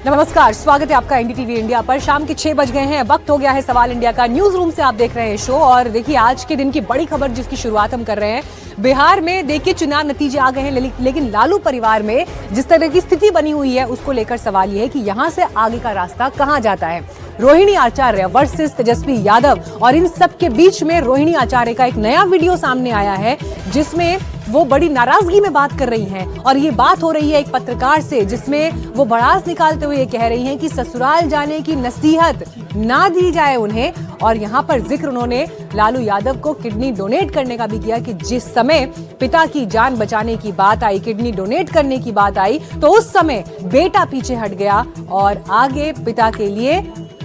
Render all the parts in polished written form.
नमस्कार, स्वागत है आपका एनडीटीवी इंडिया पर। शाम के 6 बज गए हैं, वक्त हो गया है सवाल इंडिया का। न्यूज रूम से आप देख रहे हैं शो और देखिए आज के दिन की बड़ी खबर जिसकी शुरुआत हम कर रहे हैं। बिहार में देखिए चुनाव नतीजे आ गए हैं, लेकिन लालू परिवार में जिस तरह की स्थिति बनी हुई है उसको लेकर सवाल यह है कि यहां से आगे का रास्ता कहां जाता है। रोहिणी आचार्य वर्सेस तेजस्वी यादव, और इन सब के बीच में रोहिणी आचार्य का एक नया वीडियो सामने आया है जिसमें वो बड़ी नाराजगी में बात कर रही हैं और ये बात हो रही है एक पत्रकार से, जिसमें वो भड़ास निकालते हुए कह रही हैं कि ससुराल जाने की नसीहत ना दी जाए उन्हें। और यहाँ पर जिक्र उन्होंने लालू यादव को किडनी डोनेट करने का भी किया कि जिस समय पिता की जान बचाने की बात आई, किडनी डोनेट करने की बात आई, तो उस समय बेटा पीछे हट गया और आगे पिता के लिए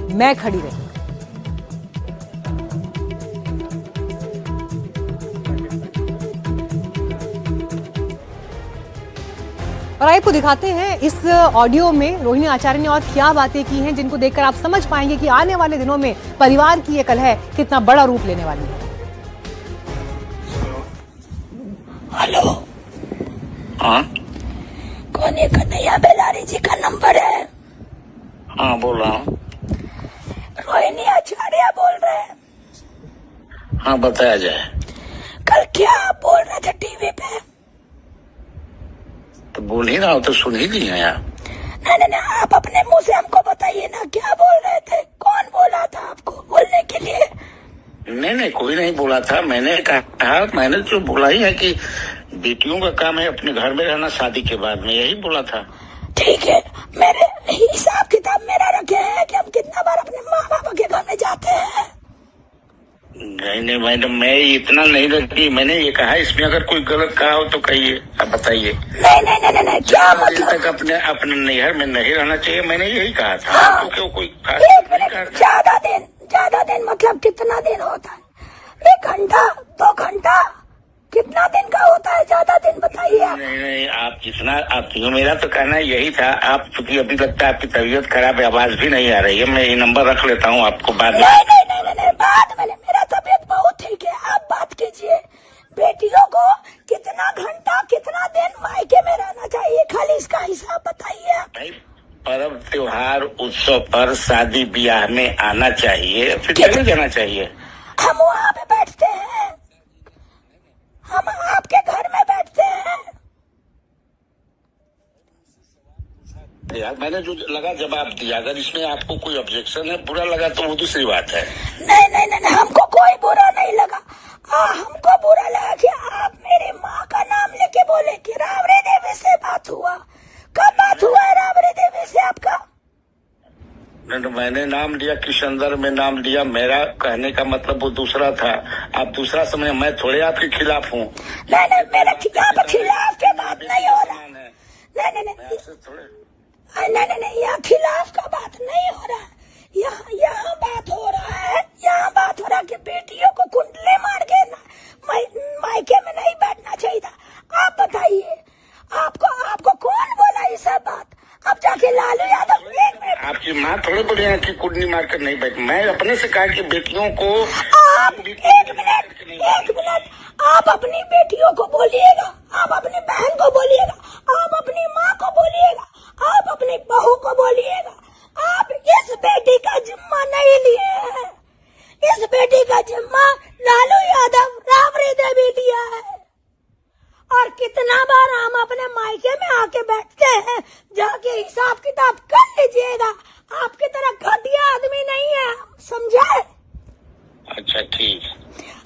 मैं खड़ी रही। और आपको दिखाते हैं इस ऑडियो में रोहिणी आचार्य ने और क्या बातें की हैं, जिनको देखकर आप समझ पाएंगे कि आने वाले दिनों में परिवार की ये कलह कितना बड़ा रूप लेने वाली है। हेलो, हाँ कौन है? कन्हैया बेलारी जी का नंबर है? हाँ बोल रहा हूँ। रोहिणी आचार्य बोल रहे हैं? हाँ बताया जाए। कल क्या आप बोल रहे थे टीवी पे? तो बोल ही रहा हूँ, तो सुन ही ली है यार। नहीं, आप अपने मुंह से हमको बताइए ना, क्या बोल रहे थे? कौन बोला था आपको बोलने के लिए? नहीं कोई नहीं बोला था। मैंने कहा, मैंने तो बोला ही है कि बेटियों का काम है अपने घर में रहना शादी के बाद में, यही बोला था। ठीक है, मेरे हिसाब किताब मेरा रखे हैं कि हम कितना बार अपने माँ बाप के घर में जाते हैं। नहीं मैडम, मैं इतना नहीं रखी। मैंने ये कहा इसमें अगर कोई गलत कहा हो तो कहिए, अब बताइए। नहीं, क्या मतलब? तक अपने नैहर में नहीं रहना चाहिए, मैंने यही कहा था। हाँ, तो क्यों कोई ज्यादा दिन मतलब कितना दिन होता है? 1 घंटा 2 घंटा कितना दिन का होता है? ज्यादा दिन बताइए। नहीं आप जितना आप, मेरा तो कहना यही था। आप चूंकि अभी लगता है आपकी तबीयत खराब है, आवाज भी नहीं आ रही है, मैं ये नंबर रख लेता हूँ आपको बाद में। नहीं, बाद में मेरा तबीयत बहुत ठीक है, आप बात कीजिए। बेटियों को कितना घंटा कितना दिन मायके में रहना चाहिए, खाली इसका हिसाब बताइए। भाई पर्व त्योहार उत्सव पर शादी ब्याह में आना चाहिए, फिर चले जाना चाहिए। हम वहाँ पे बैठते हैं, हम आपके घर में बैठते हैं। यार मैंने जो लगा जवाब दिया, अगर इसमें आपको कोई ऑब्जेक्शन है, बुरा लगा तो वो दूसरी बात है। नहीं, हमको कोई बुरा नहीं लगा। हमको बुरा लगा कि आप मेरी माँ का नाम लेके बोले कि राबड़ी देवी से बात हुआ। कब बात हुआ है राबड़ी देवी से आपका? नहीं, मैंने नाम लिया, किशनदर में नाम लिया। मेरा कहने का मतलब वो दूसरा था, आप दूसरा समय। मैं थोड़े आपके खिलाफ हूँ। नहीं, मेरे खिलाफ के बात नहीं हो रहा। नहीं, यहाँ खिलाफ का बात नहीं हो रहा है। यहाँ बात हो रहा है, कि बेटियों को कुंडले मार के मायके में नहीं बैठना चाहिए था। आप बताइए, आपको कौन बोला ये सब बात? अब जाके लालू यादव, आपकी माँ थोड़े बोले हैं कि कुंडली मार कर नहीं बैठ। मैं अपने से कहा कि बेटियों को एक मिनट, आप अपनी बेटियों को बोलिएगा, आप अपनी बहन को बोलिएगा, आप अपनी माँ को बोलिएगा, आप अपनी बहू को बोलिएगा। आप इस बेटी का जिम्मा नहीं लिए हैं। इस बेटी का जिम्मा लालू यादव राबड़ी देवी लिया है। और कितना बार हम अपने मायके में आके बैठते हैं, जाके हिसाब किताब कर लीजिएगा। आपकी तरह घटिया आदमी नहीं है, समझे? अच्छा ठीक।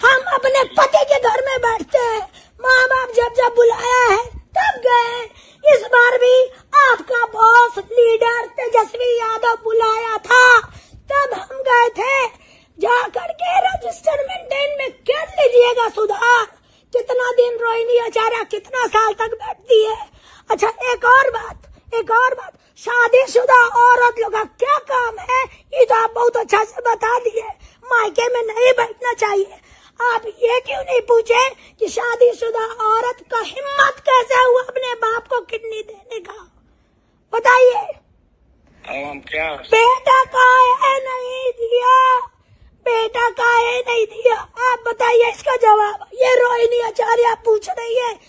हम अपने पति के घर में बैठते हैं, माँ बाप जब बुलाया है तब गए। इस बार भी आपका बॉस लीडर तेजस्वी यादव बुलाया था, तब हम गए थे। जा करके रजिस्टर मेंटेन में कर लीजिएगा सुधार। कितना दिन रोहिणी आचार्य कितना साल तक बैठती है? अच्छा, एक और बात, शादीशुदा औरत लोग का क्या काम है ये तो आप बहुत अच्छा से बता दिए। मायके में नहीं बैठना चाहिए। आप ये क्यों नहीं पूछे कि शादीशुदा औरत का हिम्मत कैसे हुआ अपने बाप को किडनी देने का? बताइए। हम क्या बेटा काहे नहीं दिया? आप बताइए इसका जवाब। ये रोहिणी आचार्य पूछ रही है।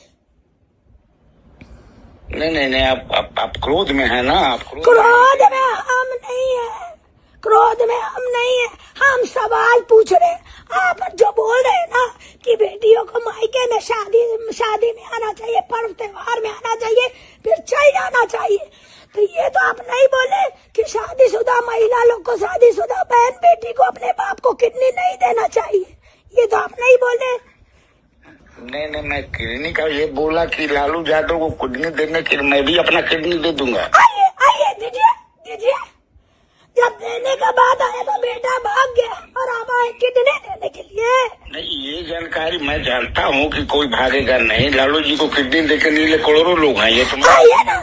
नहीं, आप क्रोध में है ना? आप क्रोध में क्रोध में हम नहीं है, हम सवाल पूछ रहे हैं। आप जो बोल रहे हैं ना कि बेटियों को मायके में शादी में आना चाहिए, पर्व त्योहार में आना चाहिए, फिर चल जाना चाहिए, तो ये तो आप नहीं बोले कि शादीशुदा महिला लोग को, शादीशुदा बहन बेटी को अपने बाप को किडनी नहीं देना चाहिए, ये तो आप नहीं बोले। नहीं, मैं किडनी का ये बोला कि लालू यादव को किडनी देने के लिए मैं भी अपना किडनी दे दूंगा। आइए दीजिए। जब देने का बात आया तो बेटा भाग गया और आप आए किडनी देने के लिए। नहीं, ये जानकारी मैं जानता हूँ कि कोई भागेगा नहीं। लालू जी को किडनी देकर नीले करोड़ों लोग हैं। ये तुम आइए ना,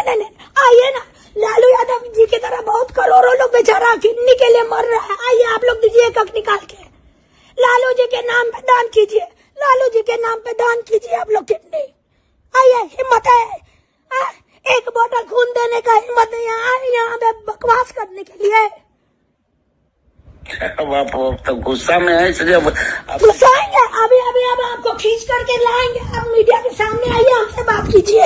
नहीं, आइए ना। लालू यादव जी की तरह बहुत करोड़ों लोग बेचारा किडनी के लिए मर रहा है। आइए आप लोग दीजिए एक हक निकाल के, लालू जी के नाम पे दान कीजिए, लालू जी के नाम पे दान कीजिए आप लोग किडनी। आइए, हिम्मत है, एक बोतल खून देने का हिम्मत नहीं है यहाँ पे बकवास करने के लिए। अब आप तो गुस्सा में है, इसलिए गुस्सा आएंगे। अभी अब आपको खींच करके लाएंगे, आप मीडिया के सामने आइए, हमसे बात कीजिए।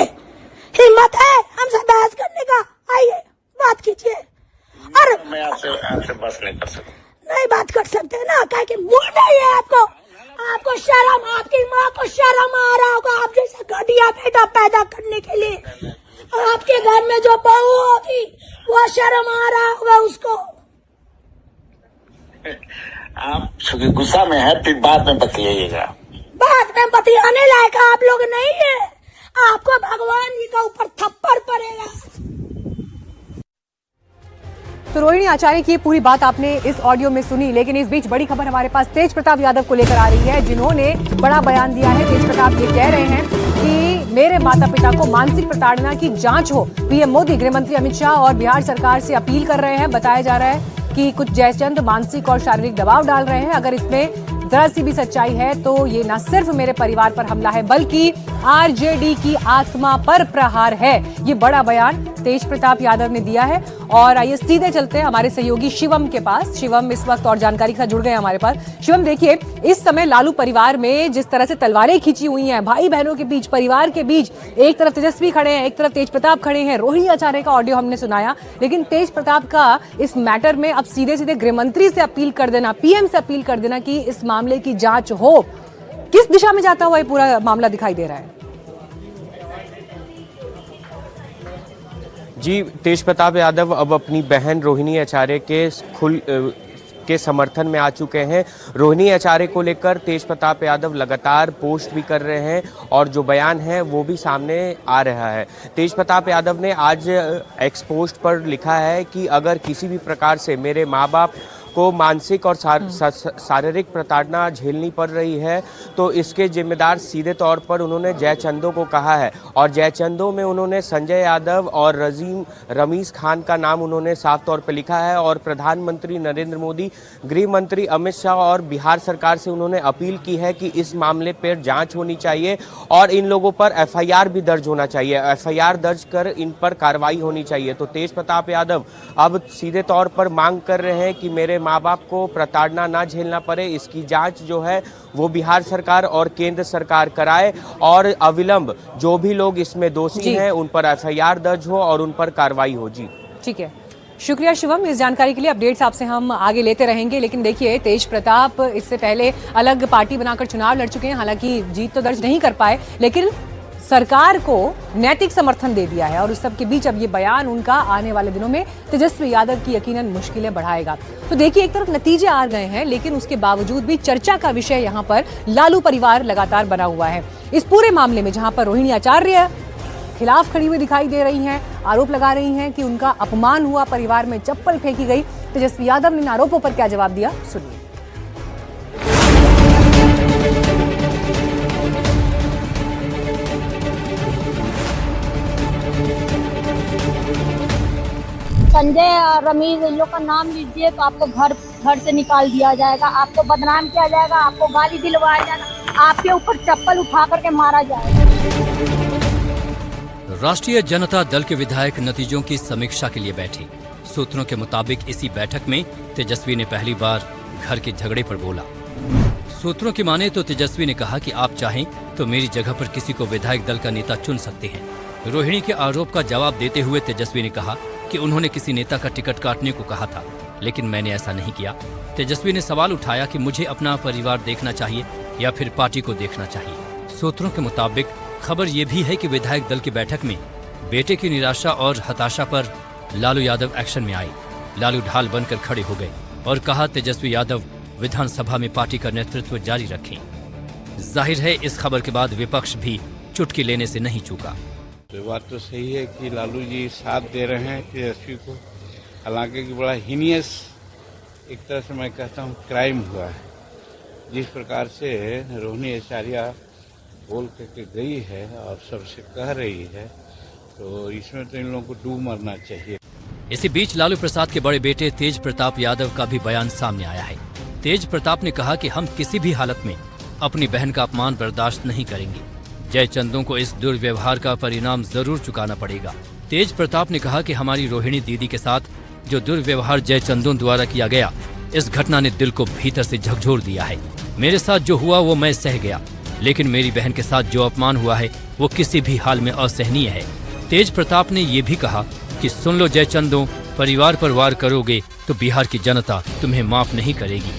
हिम्मत है हमसे बहस करने का, आइए बात कीजिए। और मैं आपसे बस नहीं कर सकता। नहीं बात कर सकते ना, क्या कि मुंह नहीं है आपको शर्म, आपकी माँ को शर्म आ रहा होगा आप जैसा घटिया बेटा पैदा करने के लिए। और आपके घर में जो बहू होगी वो शर्म आ रहा होगा उसको। आप चूंकि गुस्सा में है, फिर बाद में बतियाइएगा। बाद में बतियाने लायक आप लोग नहीं है, आपको भगवान जी का ऊपर थप्पड़ पड़ेगा। तो रोहिणी आचार्य की पूरी बात आपने इस ऑडियो में सुनी, लेकिन इस बीच बड़ी खबर हमारे पास तेज प्रताप यादव को लेकर आ रही है, जिन्होंने बड़ा बयान दिया है। तेज प्रताप ये कह रहे हैं कि मेरे माता पिता को मानसिक प्रताड़ना की जांच हो। पीएम मोदी, गृह मंत्री अमित शाह और बिहार सरकार से अपील कर रहे हैं। बताया जा रहा है कि कुछ जयचंद मानसिक और शारीरिक दबाव डाल रहे हैं। अगर इसमें जरा सी भी सच्चाई है तो ये न सिर्फ मेरे परिवार पर हमला है, बल्कि आरजेडी की आत्मा पर प्रहार है। ये बड़ा बयान तेज प्रताप यादव ने दिया है। और आइए सीधे चलते हैं हमारे सहयोगी शिवम के पास। शिवम इस वक्त और जानकारी के साथ जुड़ गए हमारे पास। शिवम, देखिए इस समय लालू परिवार में जिस तरह से तलवारें खींची हुई हैं, भाई बहनों के बीच, परिवार के बीच, एक तरफ तेजस्वी खड़े हैं, एक तरफ तेज प्रताप खड़े हैं। रोहिणी आचार्य का ऑडियो हमने सुनाया, लेकिन तेज प्रताप का इस मैटर में अब सीधे सीधे गृह मंत्री से अपील कर देना, पीएम से अपील कर देना कि इस मामले की जांच हो। किस दिशा में जाता हुआ ये पूरा मामला दिखाई दे रहा है? जी, तेज प्रताप यादव अब अपनी बहन रोहिणी आचार्य के समर्थन में आ चुके हैं। रोहिणी आचार्य को लेकर तेज प्रताप यादव लगातार पोस्ट भी कर रहे हैं और जो बयान है वो भी सामने आ रहा है। तेज प्रताप यादव ने आज एक्स पोस्ट पर लिखा है कि अगर किसी भी प्रकार से मेरे माँ बाप को मानसिक और शारीरिक प्रताड़ना झेलनी पड़ रही है तो इसके जिम्मेदार सीधे तौर पर उन्होंने जयचंदों को कहा है। और जयचंदों में उन्होंने संजय यादव और रमीज खान का नाम उन्होंने साफ तौर पर लिखा है। और प्रधानमंत्री नरेंद्र मोदी, गृह मंत्री अमित शाह और बिहार सरकार से उन्होंने अपील की है कि इस मामले पर जांच होनी चाहिए और इन लोगों पर एफआईआर भी दर्ज होना चाहिए। एफआईआर दर्ज कर इन पर कार्रवाई होनी चाहिए। तो तेज प्रताप यादव अब सीधे तौर पर मांग कर रहे हैं कि मेरे माँ बाप को प्रताड़ना ना झेलना पड़े, इसकी जांच जो है वो बिहार सरकार और केंद्र सरकार कराए और अविलंब जो भी लोग इसमें दोषी हैं उन पर एफआईआर दर्ज हो और उन पर कार्रवाई हो। जी ठीक है, शुक्रिया शिवम इस जानकारी के लिए। अपडेट्स आपसे हम आगे लेते रहेंगे। लेकिन देखिए तेज प्रताप इससे पहले अलग पार्टी बनाकर चुनाव लड़ चुके हैं, हालांकि जीत तो दर्ज नहीं कर पाए, लेकिन सरकार को नैतिक समर्थन दे दिया है। और उस सब के बीच अब ये बयान उनका आने वाले दिनों में तेजस्वी यादव की यकीनन मुश्किलें बढ़ाएगा। तो देखिए एक तरफ नतीजे आ गए हैं, लेकिन उसके बावजूद भी चर्चा का विषय यहाँ पर लालू परिवार लगातार बना हुआ है। इस पूरे मामले में जहाँ पर रोहिणी आचार्य खिलाफ खड़ी हुई दिखाई दे रही हैं, आरोप लगा रही हैं कि उनका अपमान हुआ, परिवार में चप्पल फेंकी गई। तेजस्वी यादव ने इन आरोपों पर क्या जवाब दिया, सुनिए। संजय और रमीज इन लोग का नाम लीजिए तो आपको घर से निकाल दिया जाएगा, आपको बदनाम किया जाएगा, आपको गाली दिलवाया जाएगा, आपके ऊपर चप्पल उठा करके मारा जाएगा। राष्ट्रीय जनता दल के विधायक नतीजों की समीक्षा के लिए बैठे। सूत्रों के मुताबिक इसी बैठक में तेजस्वी ने पहली बार घर के झगड़े पर बोला। सूत्रों की माने तो तेजस्वी ने कहा कि आप चाहें तो मेरी जगह पर किसी को विधायक दल का नेता चुन सकते हैं। रोहिणी के आरोप का जवाब देते हुए तेजस्वी ने कहा कि उन्होंने किसी नेता का टिकट काटने को कहा था। लेकिन मैंने ऐसा नहीं किया। तेजस्वी ने सवाल उठाया कि मुझे अपना परिवार देखना चाहिए या फिर पार्टी को देखना चाहिए। सूत्रों के मुताबिक खबर ये भी है कि विधायक दल की बैठक में बेटे की निराशा और हताशा पर लालू यादव एक्शन में आए। लालू ढाल बनकर खड़े हो गए और कहा तेजस्वी यादव विधानसभा में पार्टी का नेतृत्व जारी रखें। जाहिर है इस खबर के बाद विपक्ष भी चुटकी लेने से नहीं चूका। तो बात तो सही है कि लालू जी साथ दे रहे हैं तेजस्वी को, हालांकि बड़ा हीनियस एक तरह से मैं कहता हूँ क्राइम हुआ है। जिस प्रकार से रोहिणी आचार्य बोल करके गई है और सबसे कह रही है, तो इसमें तो इन लोगों को डूब मरना चाहिए। इसी बीच लालू प्रसाद के बड़े बेटे तेज प्रताप यादव का भी बयान सामने आया है। तेज प्रताप ने कहा कि हम किसी भी हालत में अपनी बहन का अपमान बर्दाश्त नहीं करेंगे। जयचंदों को इस दुर्व्यवहार का परिणाम जरूर चुकाना पड़ेगा। तेज प्रताप ने कहा कि हमारी रोहिणी दीदी के साथ जो दुर्व्यवहार जयचंदों द्वारा किया गया, इस घटना ने दिल को भीतर से झकझोर दिया है। मेरे साथ जो हुआ वो मैं सह गया, लेकिन मेरी बहन के साथ जो अपमान हुआ है वो किसी भी हाल में असहनीय है। तेज प्रताप ने ये भी कहा कि सुन लो जयचंदों, परिवार पर वार करोगे तो बिहार की जनता तुम्हें माफ नहीं करेगी।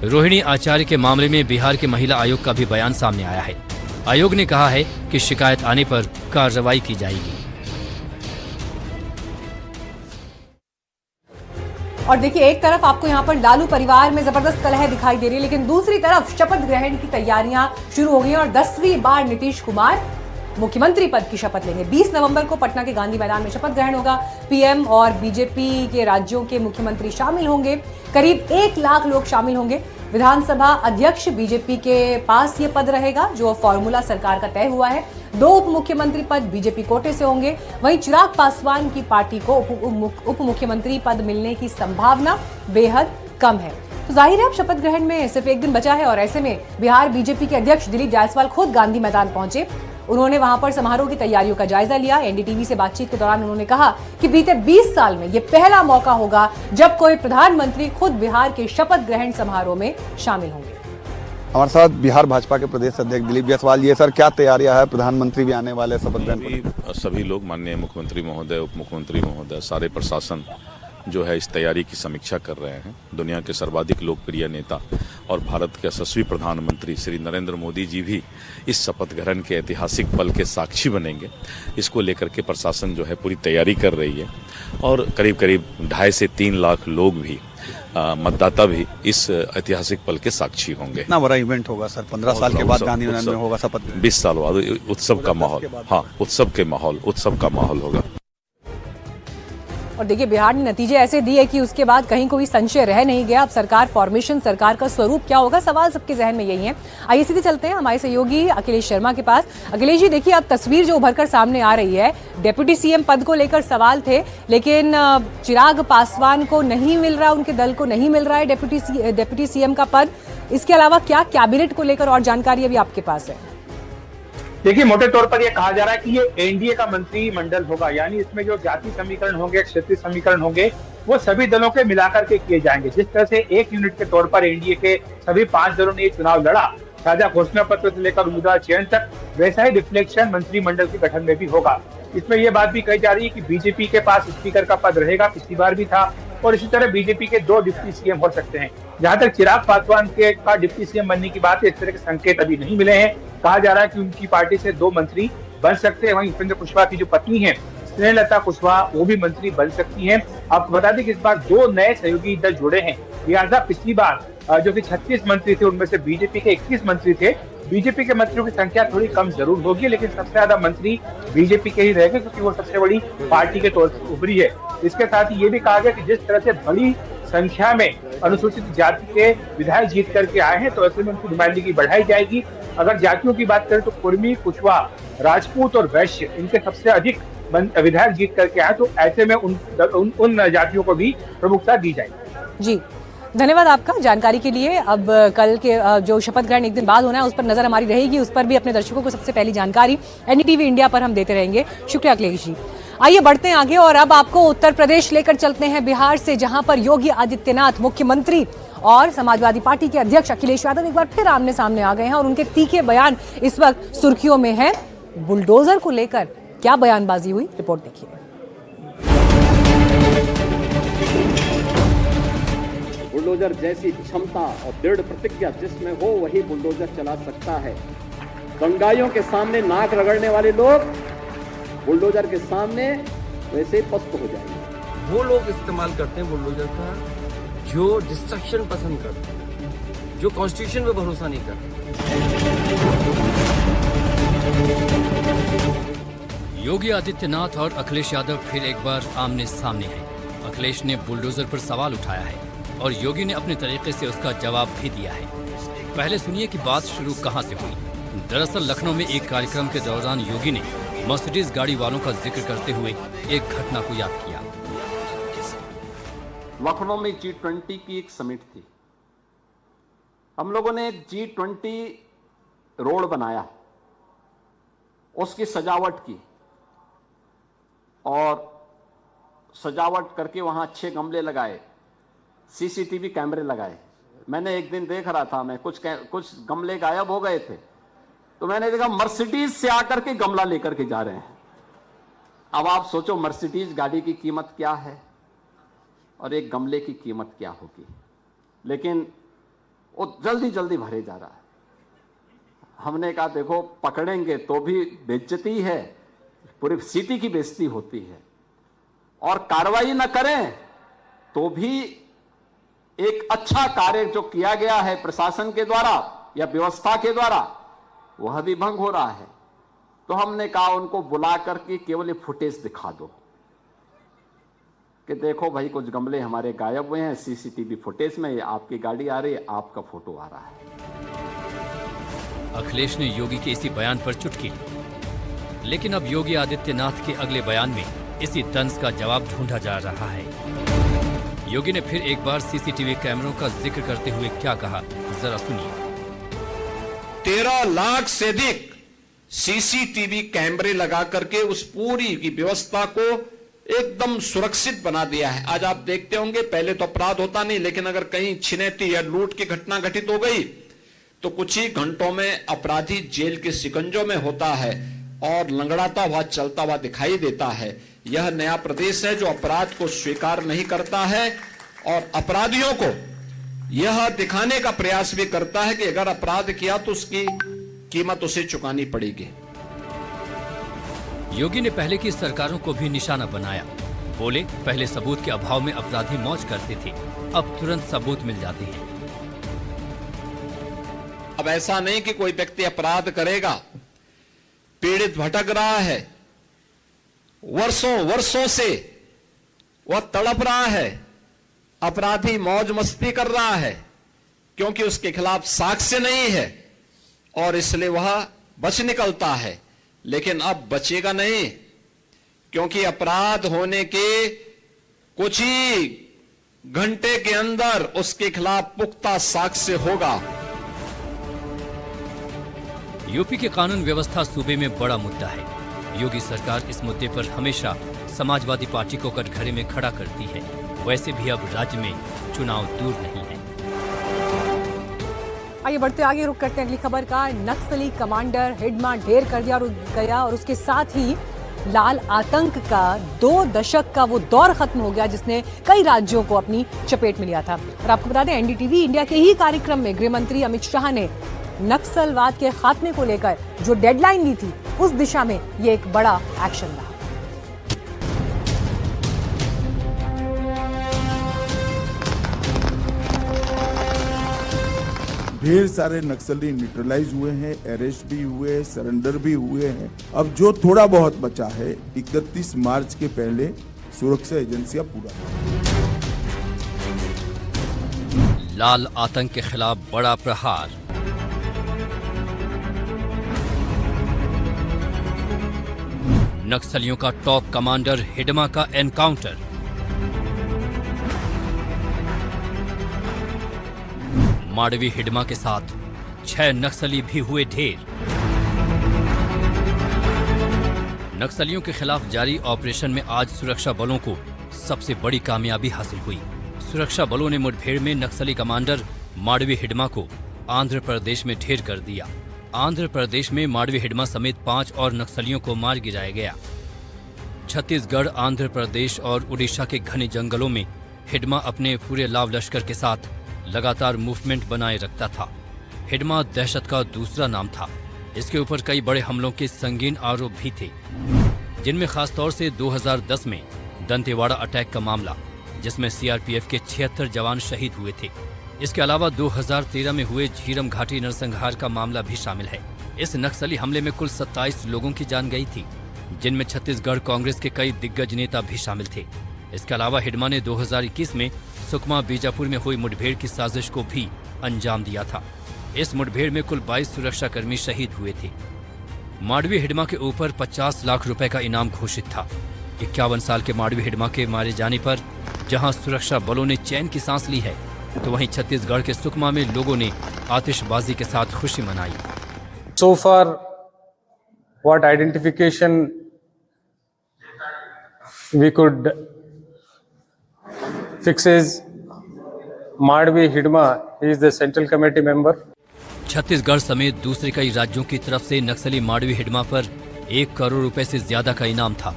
रोहिणी आचार्य के मामले में बिहार के महिला आयोग का भी बयान सामने आया है। आयोग ने कहा है कि शिकायत आने पर कार्रवाई की जाएगी। और देखिए, एक तरफ आपको यहाँ पर लालू परिवार में जबरदस्त कलह दिखाई दे रही है, लेकिन दूसरी तरफ शपथ ग्रहण की तैयारियां शुरू हो गई हैं और 10वीं बार नीतीश कुमार मुख्यमंत्री पद की शपथ लेंगे। 20 नवंबर को पटना के गांधी मैदान में शपथ ग्रहण होगा। पीएम और बीजेपी के राज्यों के मुख्यमंत्री शामिल होंगे। करीब 1 लाख लोग शामिल होंगे। विधानसभा अध्यक्ष बीजेपी के पास ये पद रहेगा, जो फॉर्मूला सरकार का तय हुआ है। 2 उप मुख्यमंत्री पद बीजेपी कोटे से होंगे। वहीं चिराग पासवान की पार्टी को उप मुख्यमंत्री पद मिलने की संभावना बेहद कम है। तो जाहिर है अब शपथ ग्रहण में सिर्फ 1 दिन बचा है और ऐसे में बिहार बीजेपी के अध्यक्ष दिलीप जायसवाल खुद गांधी मैदान पहुंचे। उन्होंने वहां पर समारोह की तैयारियों का जायजा लिया। एनडीटीवी से बातचीत के दौरान उन्होंने कहा कि बीते 20 साल में यह पहला मौका होगा जब कोई प्रधानमंत्री खुद बिहार के शपथ ग्रहण समारोह में शामिल होंगे। हमारे साथ बिहार भाजपा के प्रदेश अध्यक्ष दिलीप जायसवाल। ये सर, क्या तैयारियां है? प्रधानमंत्री भी आने वाले शपथ ग्रहण पर। सभी लोग, माननीय मुख्यमंत्री महोदय, उप मुख्यमंत्री महोदय, सारे प्रशासन जो है इस तैयारी की समीक्षा कर रहे हैं। दुनिया के सर्वाधिक लोकप्रिय नेता और भारत के यशस्वी प्रधानमंत्री श्री नरेंद्र मोदी जी भी इस शपथ ग्रहण के ऐतिहासिक पल के साक्षी बनेंगे। इसको लेकर के प्रशासन जो है पूरी तैयारी कर रही है और करीब करीब 2.5 से 3 लाख लोग भी, मतदाता भी इस ऐतिहासिक पल के साक्षी होंगे। इतना बड़ा इवेंट होगा सर, 15 साल के बाद गांधी मैदान में होगा शपथ। 20 साल बाद उत्सव का माहौल, हाँ, उत्सव का माहौल होगा। और देखिए, बिहार ने नतीजे ऐसे दिए कि उसके बाद कहीं कोई संशय रह नहीं गया। अब सरकार फॉर्मेशन, सरकार का स्वरूप क्या होगा, सवाल सबके जहन में यही है। आइए सीधे चलते हैं हमारे सहयोगी अखिलेश शर्मा के पास। अखिलेश जी, देखिए अब तस्वीर जो उभर कर सामने आ रही है, डेप्यूटी सीएम पद को लेकर सवाल थे, लेकिन चिराग पासवान को नहीं मिल रहा, उनके दल को नहीं मिल रहा है डेप्यूटी सीएम का पद। इसके अलावा क्या कैबिनेट को लेकर और जानकारी अभी आपके पास है? देखिए, मोटे तौर पर यह कहा जा रहा है कि ये एनडीए का मंत्रिमंडल होगा, यानी इसमें जो जाति समीकरण होंगे, क्षेत्रीय समीकरण होंगे, वो सभी दलों के मिलाकर के किए जाएंगे। जिस तरह से एक यूनिट के तौर पर एनडीए के सभी 5 दलों ने ये चुनाव लड़ा, साझा घोषणा पत्र से लेकर उम्मीदवार चयन तक, वैसा ही रिफ्लेक्शन मंत्रिमंडल के गठन में भी होगा। इसमें यह बात भी कही जा रही है कि बीजेपी के पास स्पीकर का पद रहेगा, पिछली बार भी था, और इसी तरह बीजेपी के 2 डिप्टी सीएम हो सकते हैं। जहां तक चिराग पासवान के का डिप्टी सीएम बनने की बात है, इस तरह के संकेत अभी नहीं मिले हैं। कहा जा रहा है कि उनकी पार्टी से 2 मंत्री बन सकते हैं। वहीं उपेंद्र कुशवाहा की जो पत्नी है स्नेहलता कुशवाहा, वो भी मंत्री बन सकती हैं। आपको बता दें कि इस बार 2 नए सहयोगी दल जुड़े हैं। लिहाजा पिछली बार जो कि 36 मंत्री थे, उनमें से बीजेपी के 21 मंत्री थे। बीजेपी के मंत्रियों की संख्या थोड़ी कम जरूर होगी, लेकिन सबसे ज्यादा मंत्री बीजेपी के ही रहेंगे, क्योंकि वो सबसे बड़ी पार्टी के तौर पर उभरी है। इसके साथ ही ये भी कहा गया कि जिस तरह से बड़ी संख्या में अनुसूचित जाति के विधायक जीत करके आए हैं, तो ऐसे में उनकी नुमाइंदगी बढ़ाई जाएगी। अगर जातियों की बात करें तो कुर्मी, कुशवाहा, राजपूत और वैश्य, इनके सबसे अधिक विधायक जीत करके आए, तो ऐसे में उन जातियों को भी प्रमुखता दी जाएगी। जी, धन्यवाद आपका जानकारी के लिए। अब कल के जो शपथ ग्रहण 1 दिन बाद होना है, उस पर नजर हमारी रहेगी। उस पर भी अपने दर्शकों को सबसे पहली जानकारी एनडीटीवी इंडिया पर हम देते रहेंगे। शुक्रिया अखिलेश जी। आइए बढ़ते हैं आगे और अब आपको उत्तर प्रदेश लेकर चलते हैं, बिहार से, जहां पर योगी आदित्यनाथ मुख्यमंत्री और समाजवादी पार्टी के अध्यक्ष अखिलेश यादव एक बार फिर आमने सामने आ गए हैं और उनके तीखे बयान इस वक्त सुर्खियों में हैं। बुलडोजर को लेकर क्या बयानबाजी हुई, रिपोर्ट देखिए। बुलडोजर जैसी क्षमता और दृढ़ प्रतिज्ञा जिसमें हो वही बुलडोजर चला सकता है। दंगाइयों के सामने नाक रगड़ने वाले लोग बुलडोजर के सामने वैसे ही पस्त हो जाएंगे। वो लोग इस्तेमाल करते हैं बुलडोजर का जो डिस्ट्रक्शन पसंद करते हैं, जो कॉन्स्टिट्यूशन पे भरोसा नहीं करते। योगी आदित्यनाथ और अखिलेश यादव फिर एक बार आमने सामने हैं। अखिलेश ने बुलडोजर पर सवाल उठाया है और योगी ने अपने तरीके से उसका जवाब भी दिया है। पहले सुनिए कि बात शुरू कहां से हुई। दरअसल लखनऊ में एक कार्यक्रम के दौरान योगी ने मर्सिडीज गाड़ी वालों का जिक्र करते हुए एक घटना को याद किया। लखनऊ में G20 की एक समिट थी। हम लोगों ने एक G20 रोड बनाया, उसकी सजावट की और सजावट करके वहां अच्छे गमले लगाए, सीसीटीवी कैमरे लगाए। मैंने एक दिन देख रहा था, मैं कुछ गमले गायब हो गए थे, तो मैंने देखा मर्सिडीज से आकर के गमला लेकर के जा रहे हैं। अब आप सोचो मर्सिडीज गाड़ी की कीमत क्या है और एक गमले की कीमत क्या होगी, लेकिन वो जल्दी जल्दी भरे जा रहा है। हमने कहा देखो पकड़ेंगे तो भी बेइज्जती है, पूरी सिटी की बेइज्जती होती है, और कार्रवाई न करें तो भी एक अच्छा कार्य जो किया गया है प्रशासन के द्वारा या व्यवस्था के द्वारा वह भी भंग हो रहा है। तो हमने कहा उनको बुला करके केवल ये फुटेज दिखा दो कि देखो भाई कुछ गमले हमारे गायब हुए हैं, सीसीटीवी फुटेज में ये आपकी गाड़ी आ रही है, आपका फोटो आ रहा है। अखिलेश ने योगी के इसी बयान पर चुटकी ली, लेकिन अब योगी आदित्यनाथ के अगले बयान में इसी तंज का जवाब ढूंढा जा रहा है। योगी ने फिर एक बार सीसीटीवी कैमरों का जिक्र करते हुए क्या कहा, जरा सुनिए। 13 लाख से अधिक सीसीटीवी कैमरे लगा करके उस पूरी की व्यवस्था को एकदम सुरक्षित बना दिया है। आज आप देखते होंगे पहले तो अपराध होता नहीं, लेकिन अगर कहीं छिनैती या लूट की घटना घटित हो गई तो कुछ ही घंटों में अपराधी जेल के शिकंजों में होता है और लंगड़ाता हुआ चलता हुआ दिखाई देता है। यह नया प्रदेश है जो अपराध को स्वीकार नहीं करता है और अपराधियों को यह दिखाने का प्रयास भी करता है कि अगर अपराध किया तो उसकी कीमत उसे चुकानी पड़ेगी। योगी ने पहले की सरकारों को भी निशाना बनाया। बोले पहले सबूत के अभाव में अपराधी मौज करते थे, अब तुरंत सबूत मिल जाते हैं। अब ऐसा नहीं कि कोई व्यक्ति अपराध करेगा, पीड़ित भटक रहा है, वर्षों से वह तड़प रहा है, अपराधी मौज मस्ती कर रहा है क्योंकि उसके खिलाफ साक्ष्य नहीं है और इसलिए वह बच निकलता है। लेकिन अब बचेगा नहीं, क्योंकि अपराध होने के कुछ ही घंटे के अंदर उसके खिलाफ पुख्ता साक्ष्य होगा। यूपी की कानून व्यवस्था सूबे में बड़ा मुद्दा है। योगी सरकार इस मुद्दे पर हमेशा समाजवादी पार्टी को कटघरे में खड़ा करती है। वैसे भी अब राज्य में चुनाव दूर नहीं है। आइए बढ़ते आगे, रुक करते हैं अगली खबर का। नक्सली कमांडर हिडमा ढेर कर दिया गया और उसके साथ ही लाल आतंक का 2 दशक का वो दौर खत्म हो गया जिसने कई राज्यों को अपनी चपेट में लिया था। और आपको बता दें एनडीटीवी इंडिया के ही कार्यक्रम में गृह मंत्री अमित शाह ने नक्सलवाद के खात्मे को लेकर जो डेडलाइन ली थी उस दिशा में ये एक बड़ा एक्शन रहा। ढेर सारे नक्सली न्यूट्रलाइज हुए हैं, अरेस्ट भी हुए, सरेंडर भी हुए हैं। अब जो थोड़ा बहुत बचा है 31 मार्च के पहले सुरक्षा एजेंसियां पूरा। लाल आतंक के खिलाफ बड़ा प्रहार। नक्सलियों का टॉप कमांडर हिडमा का एनकाउंटर। माडवी हिडमा के साथ 6 नक्सली भी हुए ढेर। नक्सलियों के खिलाफ जारी ऑपरेशन में आज सुरक्षा बलों को सबसे बड़ी कामयाबी हासिल हुई। सुरक्षा बलों ने मुठभेड़ में नक्सली कमांडर माडवी हिडमा को आंध्र प्रदेश में ढेर कर दिया। आंध्र प्रदेश में माडवी हिडमा समेत 5 और नक्सलियों को मार गिराया गया। छत्तीसगढ़, आंध्र प्रदेश और उड़ीसा के घने जंगलों में हिडमा अपने पूरे लाव लश्कर के साथ लगातार मूवमेंट बनाए रखता था। हिडमा दहशत का दूसरा नाम था। इसके ऊपर कई बड़े हमलों के संगीन आरोप भी थे, जिनमें खासतौर से 2010 में दंतेवाड़ा अटैक का मामला, जिसमें सीआरपीएफ के 76 जवान शहीद हुए थे। इसके अलावा 2013 में हुए झीरम घाटी नरसंहार का मामला भी शामिल है। इस नक्सली हमले में कुल 27 लोगों की जान गई थी, जिनमें छत्तीसगढ़ कांग्रेस के कई दिग्गज नेता भी शामिल थे। इसके अलावा हिडमा ने 2021 में सुकमा बीजापुर में हुई मुठभेड़ की साजिश को भी अंजाम दिया था। इस मुठभेड़ में कुल 22 सुरक्षाकर्मी शहीद हुए थे। माडवी हिडमा के ऊपर 50 लाख रुपए का इनाम घोषित था। 51 साल के माडवी हिडमा के मारे जाने पर जहां सुरक्षा बलों ने चैन की सांस ली है, तो वहीं छत्तीसगढ़ के सुकमा में लोगों ने आतिशबाजी के साथ खुशी मनाई। So far, what identification we could fix is Madhvi Hidma. He is the central committee member. Chhattisgarh समेत दूसरे कई राज्यों की तरफ से नक्सली माडवी हिडमा पर 1 करोड़ रुपए से ज्यादा का इनाम था।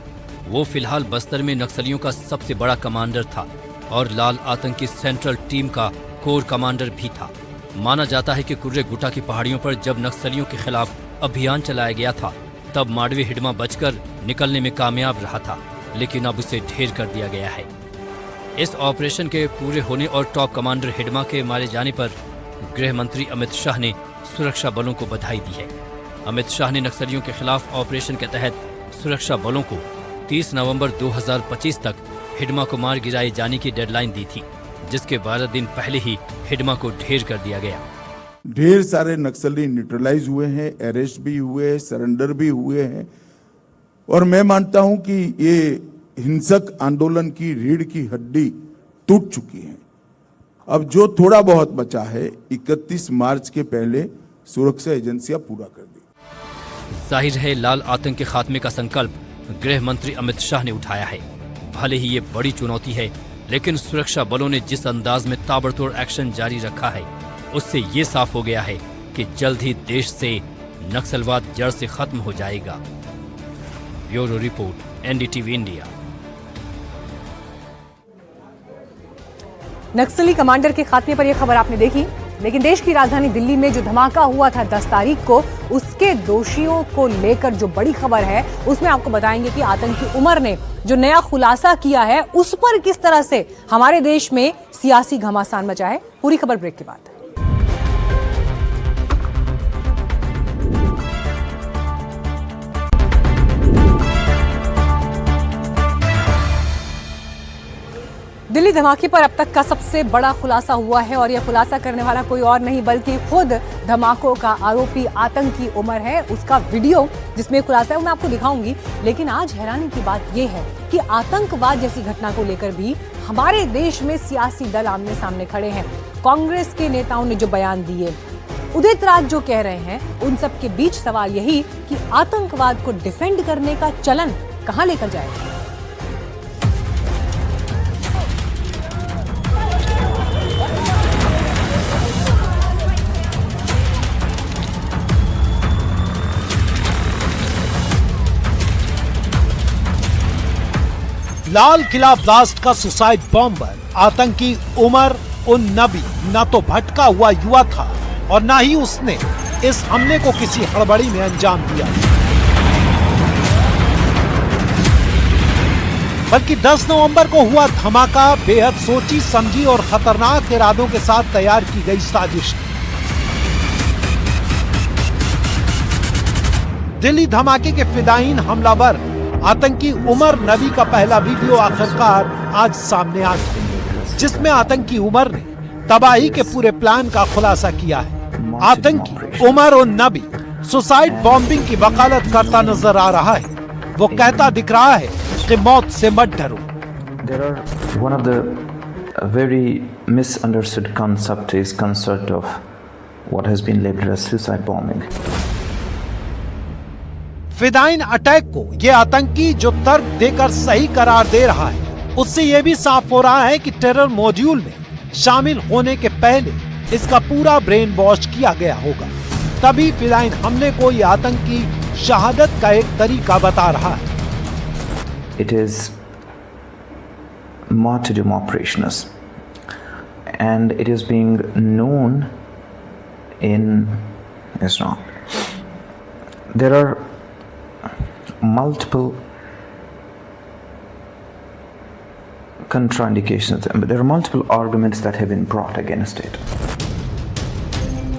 वो फिलहाल बस्तर में नक्सलियों का सबसे बड़ा कमांडर था और लाल आतंकी सेंट्रल टीम का कोर कमांडर भी था। माना जाता है कि कुर्रे गुटा की पहाड़ियों पर जब नक्सलियों के खिलाफ अभियान चलाया गया था, तब माडवी हिडमा बचकर निकलने में कामयाब रहा था, लेकिन अब उसे ढेर कर दिया गया है। इस ऑपरेशन के पूरे होने और टॉप कमांडर हिडमा के मारे जाने पर गृह मंत्री अमित शाह ने सुरक्षा बलों को बधाई दी है। अमित शाह ने नक्सलियों के खिलाफ ऑपरेशन के तहत सुरक्षा बलों को 30 नवंबर 2025 तक हिडमा को मार गिराए जाने की डेडलाइन दी थी, जिसके 12 दिन पहले ही हिडमा को ढेर कर दिया गया। ढेर सारे नक्सली न्यूट्रलाइज हुए हैं, अरेस्ट भी हुए, सरेंडर भी हुए हैं, और मैं मानता हूं कि ये हिंसक आंदोलन की रीढ़ की हड्डी टूट चुकी है। अब जो थोड़ा बहुत बचा है, 31 मार्च के पहले सुरक्षा एजेंसियां पूरा कर दी। जाहिर है, लाल आतंक के खात्मे का संकल्प गृह मंत्री अमित शाह ने उठाया है। भले ही ये बड़ी चुनौती है, लेकिन सुरक्षा बलों ने जिस अंदाज में ताबड़तोड़ एक्शन जारी रखा है, उससे ये साफ हो गया है कि जल्द ही देश से नक्सलवाद जड़ से खत्म हो जाएगा। Bureau report, NDTV India. नक्सली कमांडर के खात्मे पर यह खबर आपने देखी, लेकिन देश की राजधानी दिल्ली में जो धमाका हुआ था 10 तारीख को, उसके दोषियों को लेकर जो बड़ी खबर है, उसमें आपको बताएंगे कि आतंकी उमर ने जो नया खुलासा किया है, उस पर किस तरह से हमारे देश में सियासी घमासान मचा है। पूरी खबर ब्रेक के बाद। दिल्ली धमाके पर अब तक का सबसे बड़ा खुलासा हुआ है, और यह खुलासा करने वाला कोई और नहीं बल्कि खुद धमाकों का आरोपी आतंकी उमर है। उसका वीडियो जिसमें खुलासा है वो मैं आपको दिखाऊंगी, लेकिन आज हैरानी की बात यह है कि आतंकवाद जैसी घटना को लेकर भी हमारे देश में सियासी दल आमने सामने खड़े हैं। कांग्रेस के नेताओं ने जो बयान दिए, उदित राज जो कह रहे हैं, उन सब के बीच सवाल यही कि आतंकवाद को डिफेंड करने का चलन कहां लेकर जाएगा। लाल किला ब्लास्ट का सुसाइड बॉम्बर आतंकी उमर उन नबी न तो भटका हुआ युवा था और न ही उसने इस हमले को किसी हड़बड़ी में अंजाम दिया, बल्कि 10 नवंबर को हुआ धमाका बेहद सोची समझी और खतरनाक इरादों के साथ तैयार की गई साजिश थी। दिल्ली धमाके के फिदायीन हमलावर आतंकी उमर नबी का पहला वीडियो आखिरकार आज सामने आ गया, जिसमें आतंकी उमर ने तबाही के पूरे प्लान का खुलासा किया है। आतंकी उमर उन नबी सुसाइड बॉम्बिंग की वकालत करता नजर आ रहा है। वो कहता दिख रहा है कि मौत से मत डरो। One of the very misunderstood concept is concept of what has been labeled as suicide bombing. फिदायीन अटैक को ये आतंकी जो तर्क देकर सही करार दे रहा है, उससे ये भी साफ हो रहा है कि टेरर मॉड्यूल में शामिल होने के पहले इसका पूरा ब्रेन वॉश किया गया होगा। तभी फिदायीन हमले को ये आतंकी शहादत का एक तरीका बता रहा है। It is martyrdom operations, and it is being known in Islam. There are multiple contraindications, there are multiple arguments that have been brought against it.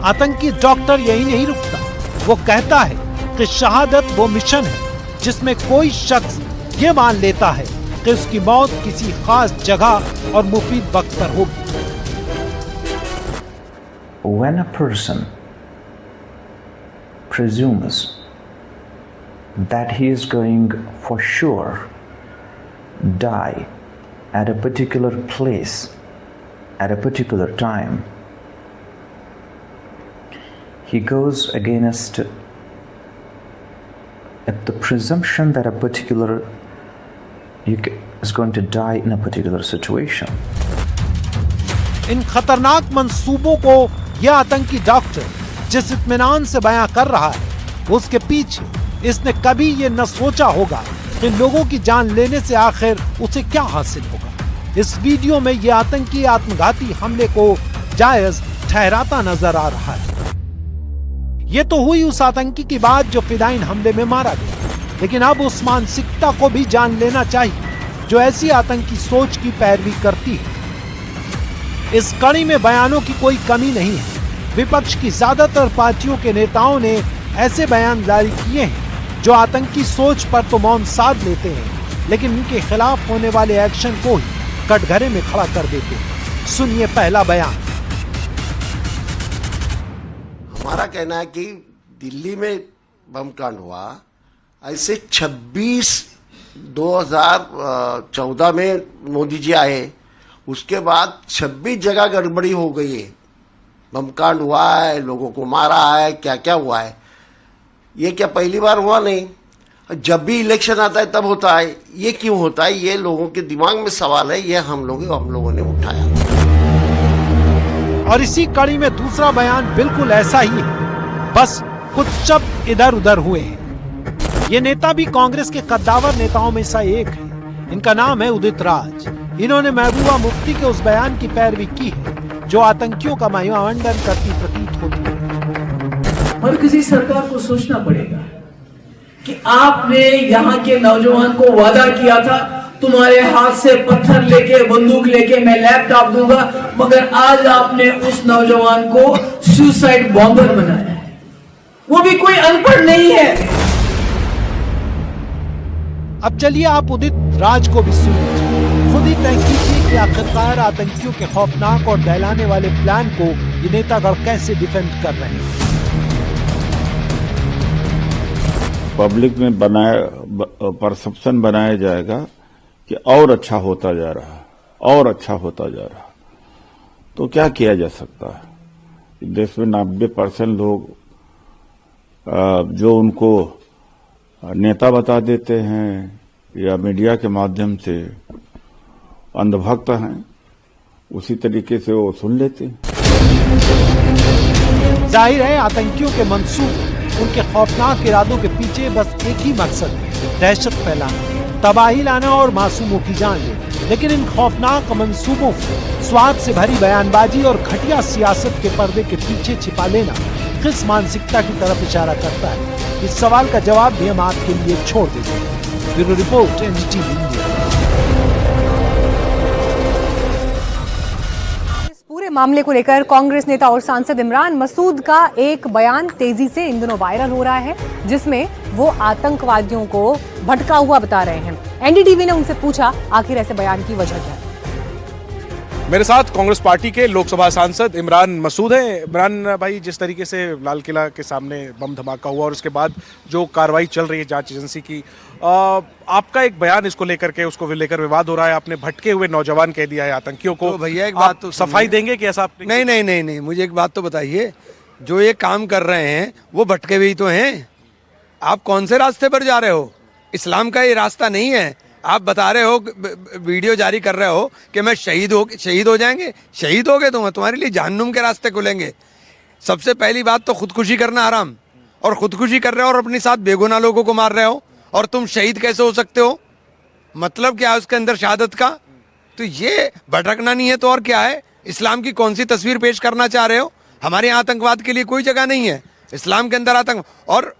आतंकी डॉक्टर यही नहीं रुकता, वो कहता है कि शहादत वो मिशन है जिसमें कोई शख्स ये मान लेता है कि उसकी मौत किसी खास जगह और मुफीद वक्त पर होगी। When a person presumes that he is going for sure die at a particular place at a particular time, he goes against the presumption that a particular is going to die in a particular situation. इन खतरनाक मंसूबों को यह आतंकी doctor जिस इत्मीनान से बयां कर रहा है, उसके पीछे इसने कभी ये न सोचा होगा कि लोगों की जान लेने से आखिर उसे क्या हासिल होगा। इस वीडियो में यह आतंकी आत्मघाती हमले को जायज ठहराता नजर आ रहा है। ये तो हुई उस आतंकी की बात जो फिदाइन हमले में मारा गया, लेकिन अब उस मानसिकता को भी जान लेना चाहिए जो ऐसी आतंकी सोच की पैरवी करती है। इस कड़ी में बयानों की कोई कमी नहीं है। विपक्ष की ज्यादातर पार्टियों के नेताओं ने ऐसे बयान जारी किए हैं जो आतंकी सोच पर तो मौन साध लेते हैं, लेकिन उनके खिलाफ होने वाले एक्शन को ही कटघरे में खड़ा कर देते हैं। सुनिए पहला बयान। हमारा कहना है कि दिल्ली में बम कांड हुआ, ऐसे 26 2014 में मोदी जी आए, उसके बाद 26 जगह गड़बड़ी हो गई है। बम कांड हुआ है, लोगों को मारा है, क्या क्या हुआ है। ये क्या पहली बार हुआ नहीं, जब भी इलेक्शन आता है तब होता है। ये क्यों होता है, ये लोगों के दिमाग में सवाल है, ये हम लोगों ने उठाया। और इसी कड़ी में दूसरा बयान बिल्कुल ऐसा ही है, बस कुछ शब्द इधर उधर हुए हैं। ये नेता भी कांग्रेस के कद्दावर नेताओं में से एक है। इनका नाम है उदित राज। इन्होंने महबूबा मुफ्ती के उस बयान की पैरवी की है जो आतंकियों का महिमामंडन करती प्रतीत होती है। हर किसी सरकार को सोचना पड़ेगा कि आपने यहाँ के नौजवान को वादा किया था, तुम्हारे हाथ से पत्थर लेके बंदूक लेके मैं लैपटॉप दूंगा, मगर आज आपने उस नौजवान को सुसाइड बॉम्बर बनाया है। वो भी कोई अनपढ़ नहीं है। अब चलिए आप उदित राज को भी सुनिए, खुद ही तय कीजिए कि आखिरकार आतंकियों के खौफनाक और दहलाने वाले प्लान को ये नेतागढ़ कैसे डिफेंड कर रहे हैं। पब्लिक में परसेप्शन बनाया जाएगा कि और अच्छा होता जा रहा, और अच्छा होता जा रहा। तो क्या किया जा सकता है। देश में 90% लोग जो उनको नेता बता देते हैं या मीडिया के माध्यम से अंधभक्त हैं, उसी तरीके से वो सुन लेते हैं। जाहिर है आतंकियों के मंसूबे, उनके खौफनाक इरादों के पीछे बस एक ही मकसद है, दहशत फैलाना, तबाही लाना और मासूमों की जान लेना। लेकिन इन खौफनाक मंसूबों को स्वार्थ से भरी बयानबाजी और घटिया सियासत के पर्दे के पीछे छिपा लेना किस मानसिकता की तरफ इशारा करता है, इस सवाल का जवाब भी हम आपके लिए छोड़ देते हैं। Bureau report, NDTV India. पूरे मामले को लेकर कांग्रेस नेता और सांसद इमरान मसूद का एक बयान तेजी से इन दिनों वायरल हो रहा है, जिसमें वो आतंकवादियों को भटका हुआ बता रहे हैं। एनडीटीवी ने उनसे पूछा आखिर ऐसे बयान की वजह क्या है। मेरे साथ कांग्रेस पार्टी के लोकसभा सांसद इमरान मसूद हैं। इमरान भाई, जिस तरीके से लाल किला के सामने बम धमाका हुआ और उसके बाद जो कार्रवाई चल रही है जांच एजेंसी की, आपका एक बयान इसको लेकर के उसको लेकर विवाद हो रहा है। आपने भटके हुए नौजवान कह दिया है आतंकियों को। तो भैया एक बात तो सफाई देंगे कि ऐसा आपने? नहीं, मुझे एक बात तो बताइए, जो ये काम कर रहे हैं वो भटके हुए ही तो हैं। आप कौन से रास्ते पर जा रहे हो? इस्लाम का ये रास्ता नहीं है। आप बता रहे हो, वीडियो जारी कर रहे हो कि मैं शहीद हो जाएंगे। शहीद हो गए तो तुम्हारे लिए जहन्नुम के रास्ते खुलेंगे। सबसे पहली बात तो खुदकुशी करना हराम, और खुदकुशी कर रहे हो और अपने साथ बेगुनाह लोगों को मार रहे हो, और तुम शहीद कैसे हो सकते हो? मतलब क्या है उसके अंदर शहादत का? तो ये भटकना नहीं है तो और क्या है? इस्लाम की कौन सी तस्वीर पेश करना चाह रहे हो? हमारे यहाँ आतंकवाद के लिए कोई जगह नहीं है। इस्लाम के अंदर आतंक, और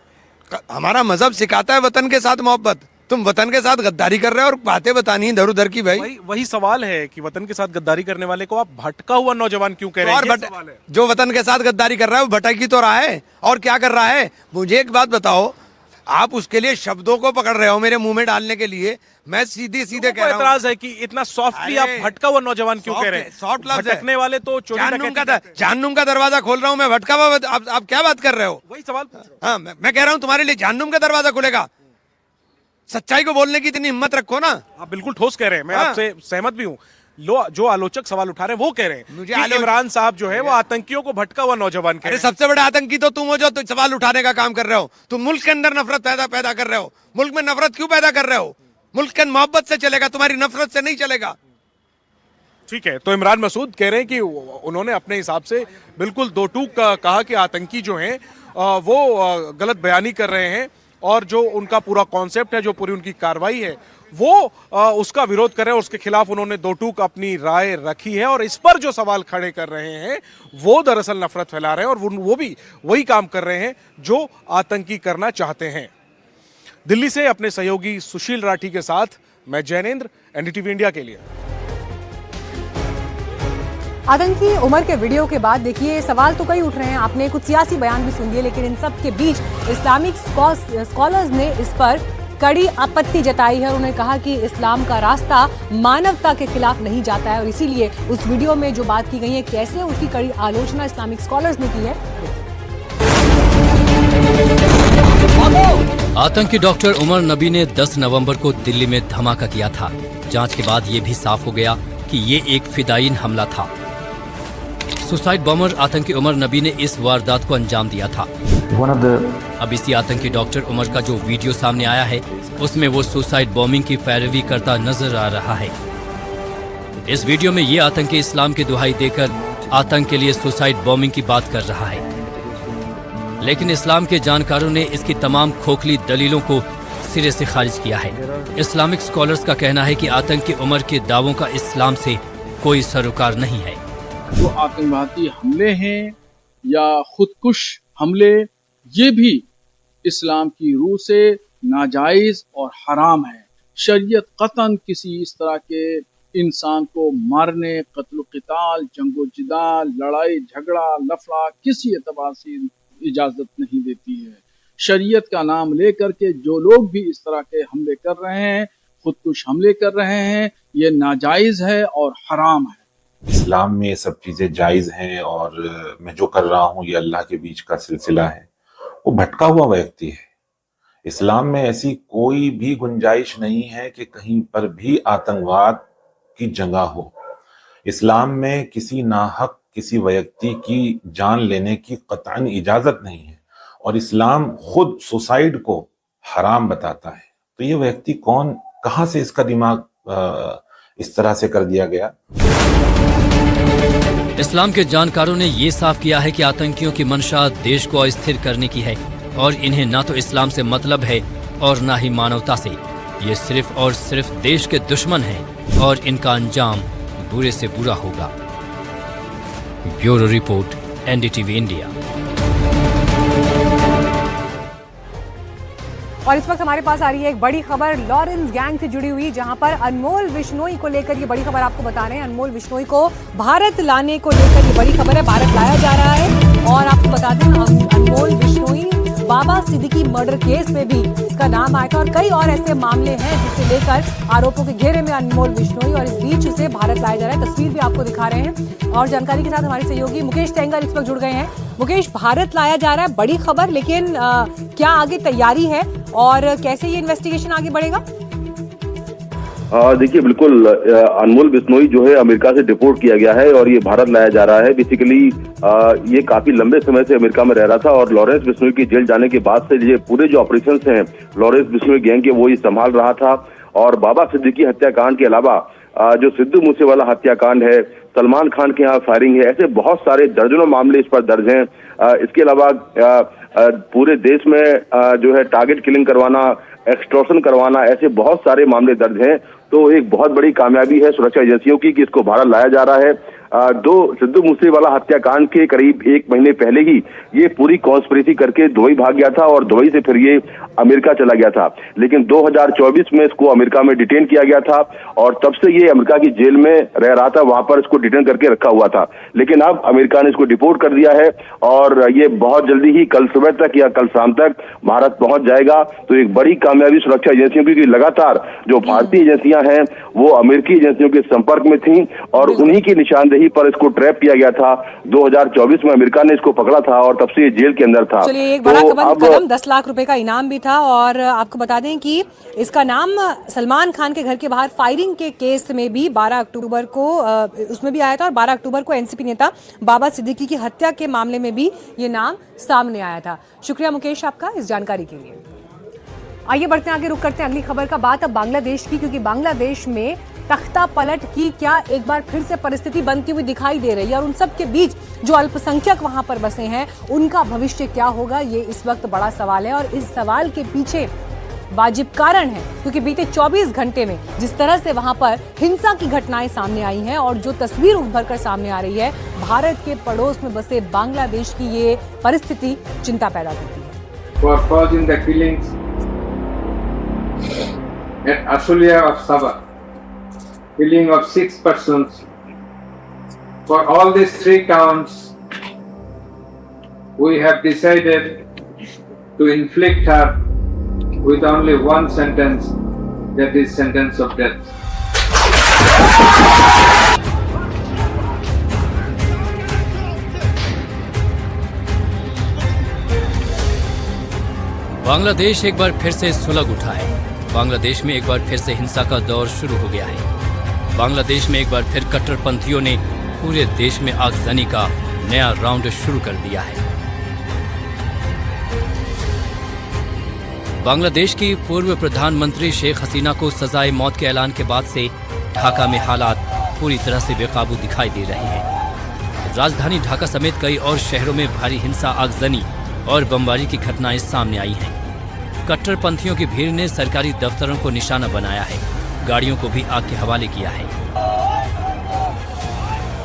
हमारा मजहब सिखाता है वतन के साथ मोहब्बत। तुम वतन के साथ गद्दारी कर रहे हो और बातें बतानी इधर उधर की। भाई वही सवाल है कि वतन के साथ गद्दारी करने वाले को आप भटका हुआ नौजवान क्यों कह रहे हैं? ये सवाल है। जो वतन के साथ गद्दारी कर रहा है वो भटक ही तो रहा है, और क्या कर रहा है? मुझे एक बात बताओ, आप उसके लिए शब्दों को पकड़ रहे हो मेरे मुंह में डालने के लिए। मैं सीधे सीधे कह रहा हूं, एतराज है कि इतना सॉफ्टली आप भटका हुआ नौजवान क्यों कह रहे हैं? सॉफ्ट लफ्ज है। भटकने वाले तो जहन्नुम का दरवाजा खोल रहा हूं मैं, भटका हुआ आप क्या बात कर रहे हो? वही सवाल पूछ रहा हूं। हाँ, मैं कह रहा हूं तुम्हारे लिए जहन्नुम का दरवाजा खुलेगा। सच्चाई को बोलने की इतनी हिम्मत रखो ना। आप बिल्कुल ठोस कह रहे हैं, मैं आपसे सहमत भी हूँ। जो आलोचक सवाल उठा रहे हैं वो कह रहे हैं कि इमरान साहब जो है वो आतंकियों को भटका हुआ नौजवान कह रहे हैं। सबसे बड़े आतंकी तो तुम हो जो सवाल उठाने का काम कर रहे हो। तुम मुल्क के अंदर नफरत पैदा कर रहे हो। मुल्क में नफरत क्यों पैदा कर रहे हो? मुल्क के मोहब्बत से चलेगा, तुम्हारी नफरत से नहीं चलेगा। ठीक है, तो इमरान मसूद कह रहे हैं कि उन्होंने अपने हिसाब से बिल्कुल दो टूक कहा कि आतंकी जो हैं वो गलत बयानी कर रहे हैं, और जो उनका पूरा कॉन्सेप्ट है, जो पूरी उनकी कार्रवाई है, वो उसका विरोध कर रहे हैं। उसके खिलाफ उन्होंने दो टूक अपनी राय रखी है, और इस पर जो सवाल खड़े कर रहे हैं वो दरअसल नफरत फैला रहे हैं, और वो भी वही काम कर रहे हैं जो आतंकी करना चाहते हैं। दिल्ली से अपने सहयोगी सुशील राठी के साथ मैं जैनेंद्र, एनडीटीवी इंडिया के लिए। आतंकी उमर के वीडियो के बाद देखिए सवाल तो कई उठ रहे हैं, आपने कुछ सियासी बयान भी सुन लिए, लेकिन इन सब के बीच इस्लामिक स्कॉलर्स ने इस पर कड़ी आपत्ति जताई है। उन्होंने कहा कि इस्लाम का रास्ता मानवता के खिलाफ नहीं जाता है, और इसीलिए उस वीडियो में जो बात की गई है कैसे उसकी कड़ी आलोचना इस्लामिक स्कॉलर्स ने की है। आतंकी डॉक्टर उमर नबी ने 10 नवंबर को दिल्ली में धमाका किया था। जांच के बाद ये भी साफ हो गया कि ये एक फिदायीन हमला था। सुसाइड बॉम्बर आतंकी उमर नबी ने इस वारदात को अंजाम दिया था। अब इसी आतंकी डॉक्टर उमर का जो वीडियो सामने आया है उसमें वो सुसाइड बॉम्बिंग की पैरवी करता नजर आ रहा है। इस वीडियो में ये आतंकी इस्लाम की दुहाई देकर आतंक के लिए सुसाइड बॉम्बिंग की बात कर रहा है, लेकिन इस्लाम के जानकारों ने इसकी तमाम खोखली दलीलों को सिरे से खारिज किया है। इस्लामिक स्कॉलर्स का कहना है कि आतंकी उमर के दावों का इस्लाम से कोई सरोकार नहीं है। जो आतंकवादी हमले हैं या खुदकुश हमले, ये भी इस्लाम की रूह से नाजायज और हराम है। शरीयत कतन किसी इस तरह के इंसान को मारने, कत्ल क़िताल, जंगो जिदाल, लड़ाई झगड़ा, लफड़ा किसी एतबार से इजाजत नहीं देती है। शरीयत का नाम लेकर के जो लोग भी इस तरह के हमले कर रहे हैं, खुदकुश हमले कर रहे हैं, ये नाजायज है और हराम है। इस्लाम में ये सब चीजें जायज हैं, और मैं जो कर रहा हूँ ये अल्लाह के बीच का सिलसिला है। वो भटका हुआ व्यक्ति है। इस्लाम में ऐसी कोई भी गुंजाइश नहीं है कि कहीं पर भी आतंकवाद की जगह हो। इस्लाम में किसी नाहक किसी व्यक्ति की जान लेने की कतई इजाजत नहीं है, और इस्लाम खुद सुसाइड को हराम बताता है। तो ये व्यक्ति कौन, कहां से इसका दिमाग इस तरह से कर दिया गया? इस्लाम के जानकारों ने ये साफ किया है कि आतंकियों की मंशा देश को अस्थिर करने की है, और इन्हें ना तो इस्लाम से मतलब है और ना ही मानवता से। ये सिर्फ और सिर्फ देश के दुश्मन हैं, और इनका अंजाम बुरे से बुरा होगा। Bureau report, NDTV India. और इस वक्त हमारे पास आ रही है एक बड़ी खबर लॉरेंस गैंग से जुड़ी हुई, जहां पर अनमोल बिश्नोई को लेकर ये बड़ी खबर आपको बता रहे हैं। अनमोल बिश्नोई को भारत लाने को लेकर ये बड़ी खबर है, भारत लाया जा रहा है। और आपको बताते हैं अनमोल बिश्नोई बाबा सिद्दीकी मर्डर केस में भी इसका नाम आया था, और कई और ऐसे मामले हैं जिसे लेकर आरोपों के घेरे में अनमोल बिश्नोई, और इस बीच उसे भारत लाया जा रहा है। तस्वीर भी आपको दिखा रहे हैं, और जानकारी के साथ हमारे सहयोगी मुकेश टेंगर इस वक्त जुड़ गए हैं। मुकेश, भारत लाया जा रहा है, बड़ी खबर, लेकिन क्या आगे तैयारी है और कैसे ये इन्वेस्टिगेशन आगे बढ़ेगा? देखिए, बिल्कुल अनमोल बिश्नोई जो है अमेरिका से डिपोर्ट किया गया है और ये भारत लाया जा रहा है। बेसिकली ये काफी लंबे समय से अमेरिका में रह रहा था, और लॉरेंस बिश्नोई के जेल जाने के बाद से ये पूरे जो ऑपरेशंस हैं लॉरेंस बिश्नोई गैंग के, वो ये संभाल रहा था। और बाबा सिद्दीकी हत्याकांड के अलावा जो सिद्धू मूसेवाला हत्याकांड है, सलमान खान के यहाँ फायरिंग है, ऐसे बहुत सारे दर्जनों मामले इस पर दर्ज हैं। इसके अलावा पूरे देश में जो है टारगेट किलिंग करवाना, एक्सटॉर्शन करवाना, ऐसे बहुत सारे मामले दर्ज हैं। तो एक बहुत बड़ी कामयाबी है सुरक्षा एजेंसियों की कि इसको भारत लाया जा रहा है। सिद्धू मूसेवाला हत्याकांड के करीब 1 महीने पहले ही ये पूरी कॉन्स्पिरेसी करके दुबई भाग गया था और दुबई से फिर ये अमेरिका चला गया था, लेकिन 2024 में इसको अमेरिका में डिटेन किया गया था और तब से ये अमेरिका की जेल में रह रहा था, वहां पर इसको डिटेन करके रखा हुआ था। लेकिन अब अमेरिका ने इसको डिपोर्ट कर दिया है और ये बहुत जल्दी ही कल सुबह तक या कल शाम तक भारत पहुंच जाएगा। तो एक बड़ी कामयाबी सुरक्षा एजेंसियों की, लगातार जो भारतीय एजेंसियां हैं वो अमेरिकी एजेंसियों के संपर्क में थी और उन्हीं की निशानदेही पर इसको ट्रैप किया गया था। 2024 में अमेरिका ने इसको पकड़ा था और तब से ये जेल के अंदर था। चलिए, एक बड़ा कदम 10 लाख रुपए का इनाम भी था और आपको बता दें कि इसका नाम सलमान खान के घर के बाहर फायरिंग के केस में भी 12 अक्टूबर को उसमें भी आया था और 12 अक्टूबर को एनसीपी नेता बाबा सिद्दीकी की हत्या के मामले में भी ये नाम सामने आया था। शुक्रिया मुकेश आपका इस जानकारी के लिए। आइए बढ़ते हैं आगे, रुक करते हैं अगली खबर का। बात अब बांग्लादेश की, क्योंकि बांग्लादेश में तख्ता पलट की क्या एक बार फिर से परिस्थिति बनती हुई दिखाई दे रही है और उन सब के बीच जो अल्पसंख्यक वहां पर बसे हैं उनका भविष्य क्या होगा, ये इस वक्त बड़ा सवाल है। और इस सवाल के पीछे वाजिब कारण है, क्योंकि बीते 24 घंटे में जिस तरह से वहां पर हिंसा की घटनाएं सामने आई हैं और जो तस्वीर उभर कर सामने आ रही है, भारत के पड़ोस में बसे बांग्लादेश की ये परिस्थिति चिंता पैदा करती है। At Ashulia of Sabah, killing of 6 persons. For all these 3 counts, we have decided to inflict her with only one sentence, that is sentence of death. Bangladesh एक बार फिर से सुलग उठा है। बांग्लादेश में एक बार फिर से हिंसा का दौर शुरू हो गया है। बांग्लादेश में एक बार फिर कट्टरपंथियों ने पूरे देश में आगजनी का नया राउंड शुरू कर दिया है। बांग्लादेश की पूर्व प्रधानमंत्री शेख हसीना को सजाए मौत के ऐलान के बाद से ढाका में हालात पूरी तरह से बेकाबू दिखाई दे रहे हैं। राजधानी ढाका समेत कई और शहरों में भारी हिंसा, आगजनी और बमबारी की घटनाएं सामने आई हैं। कट्टरपंथियों की भीड़ ने सरकारी दफ्तरों को निशाना बनाया है, गाड़ियों को भी आग के हवाले किया है।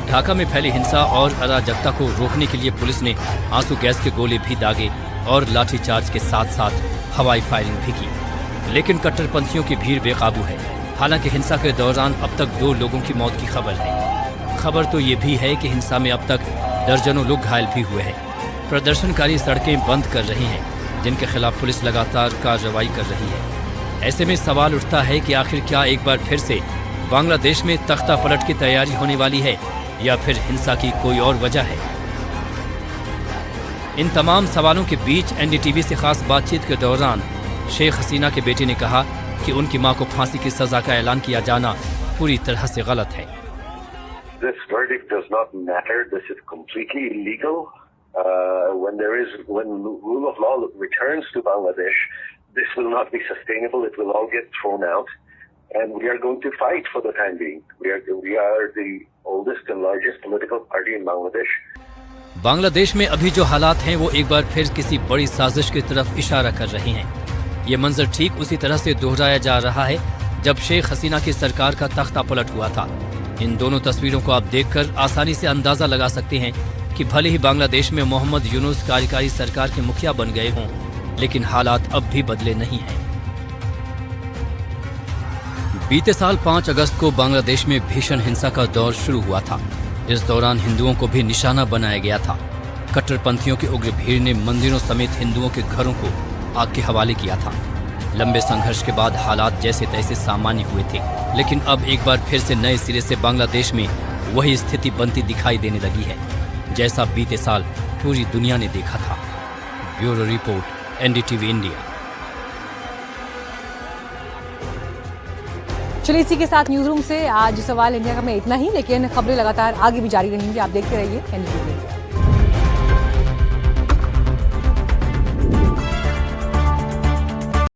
ढाका में फैली हिंसा और अराजकता को रोकने के लिए पुलिस ने आंसू गैस के गोले भी दागे और लाठीचार्ज के साथ साथ हवाई फायरिंग भी की, लेकिन कट्टरपंथियों की भीड़ बेकाबू है। हालांकि हिंसा के दौरान अब तक 2 लोगों की मौत की खबर है। खबर तो ये भी है कि हिंसा में अब तक दर्जनों लोग घायल भी हुए हैं। प्रदर्शनकारी सड़कें बंद कर रहे हैं, जिनके खिलाफ पुलिस लगातार कार्रवाई कर रही है। ऐसे में सवाल उठता है कि आखिर क्या एक बार फिर से बांग्लादेश में तख्ता पलट की तैयारी होने वाली है या फिर हिंसा की कोई और वजह है। इन तमाम सवालों के बीच एनडीटीवी से खास बातचीत के दौरान शेख हसीना के बेटे ने कहा कि उनकी मां को फांसी की सजा का ऐलान किया जाना पूरी तरह से गलत है। This verdict does not matter. This is completely illegal. When rule of law returns to Bangladesh, this will not be sustainable. It will all get thrown out, and we are going to fight for the time being. We are the oldest and largest political party in Bangladesh. Bangladesh में अभी जो हालात हैं वो एक बार फिर किसी बड़ी साजिश की तरफ इशारा कर रहे हैं। ये मंजर ठीक उसी तरह से दोहराया जा रहा है जब शेख हसीना की सरकार का तख्ता पलट हुआ था। इन दोनों तस्वीरों को आप देखकर आसानी से अंदाजा लगा सकते हैं कि भले ही बांग्लादेश में मोहम्मद यूनुस कार्यकारी सरकार के मुखिया बन गए हों, लेकिन हालात अब भी बदले नहीं हैं। बीते साल 5 अगस्त को बांग्लादेश में भीषण हिंसा का दौर शुरू हुआ था। इस दौरान हिंदुओं को भी निशाना बनाया गया था। कट्टरपंथियों की उग्र भीड़ ने मंदिरों समेत हिंदुओं के घरों को आग के हवाले किया था। लंबे संघर्ष के बाद हालात जैसे तैसे सामान्य हुए थे, लेकिन अब एक बार फिर से नए सिरे से बांग्लादेश में वही स्थिति बनती दिखाई देने लगी है जैसा बीते साल पूरी दुनिया ने देखा था। Bureau report, NDTV India. चलिए, इसी के साथ न्यूज रूम से आज सवाल इंडिया का में इतना ही, लेकिन खबरें लगातार आगे भी जारी रहेंगी। आप देखते रहिए एनडीटीवी।